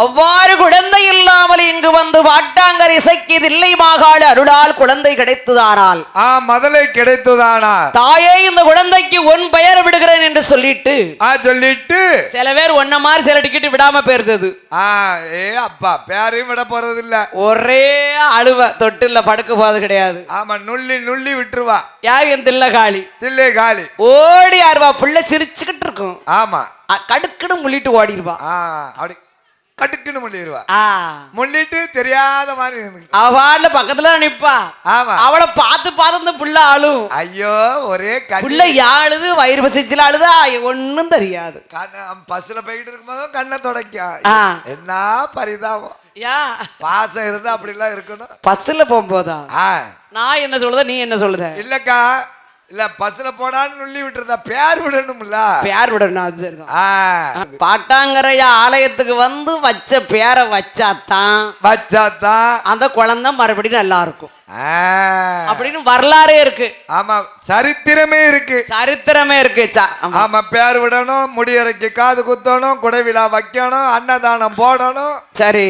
அவ்வாறு குழந்தை இல்லாமல் இங்கு வந்து வாட்டாங்கர் இசைக்கு தில்லை மாகாள அருளால் குழந்தை கிடைத்ததானால் மதலை கிடைத்ததானால் தாயே இந்த குழந்தைக்கு உன் பெயர் விடுகிறேன் என்று சொல்லிட்டு சில பேர் ஒன்ன மாதிரி சில டிக்கெட் விடாம போயிருந்தது. அப்பா பேரையும் விட போறது இல்ல, ஒரே அழுவ தொட்டுல படுக்க போறது கிடையாது. ஆமா நுள்ளி நுள்ளி விட்டுருவா. யார் என் தில்லை காளி? தில்லை காளி ஓடி ஆறுவா, பிள்ளை சிரிச்சுக்கிட்டு இருக்கும். ஆமா கடுக்குன்னு முள்ளிட்டு ஓடிடுவா. அப்படி கடுக்குன்னு முள்ளிடுவா. முள்ளிட்டு தெரியாத மாதிரி அவள பக்கத்துல நிப்பா. ஆமா அவளை பார்த்து பார்த்து இந்த புள்ள ஆளும். ஐயோ ஒரே புள்ள யாழுது, வயிறு பசிச்சுல அழுதா ஒன்னும் தெரியாது. பஸ்ல போயிட்டு இருக்கும்போது கண்ணை துடைக்க என்ன பரிதாபம். பாசம் இருந்தா அப்படி எல்லாம் இருக்கணும். பஸ்ல போகும்போதா நான் என்ன சொல்லுத, நீ என்ன சொல்லுத? இல்லக்கா இல்ல பஸ்ல போடான்னு நுள்ளி விட்டுருந்தா பேர் விடணும்ல. பேர் விடணும், அது சரிதான். பாட்டாங்கரையா ஆலயத்துக்கு வந்து வச்ச பேரை வச்சாதான் அந்த குழந்தை மறுபடியும் நல்லா இருக்கும் அப்படின்னு வரலாறே இருக்கு. ஆமா சரித்திரமே இருக்கு. ஆமா பேர் விடணும், முடியறைக்கு காது குத்தணும், குடை விழா வைக்கணும், அன்னதானம் போடணும். சரி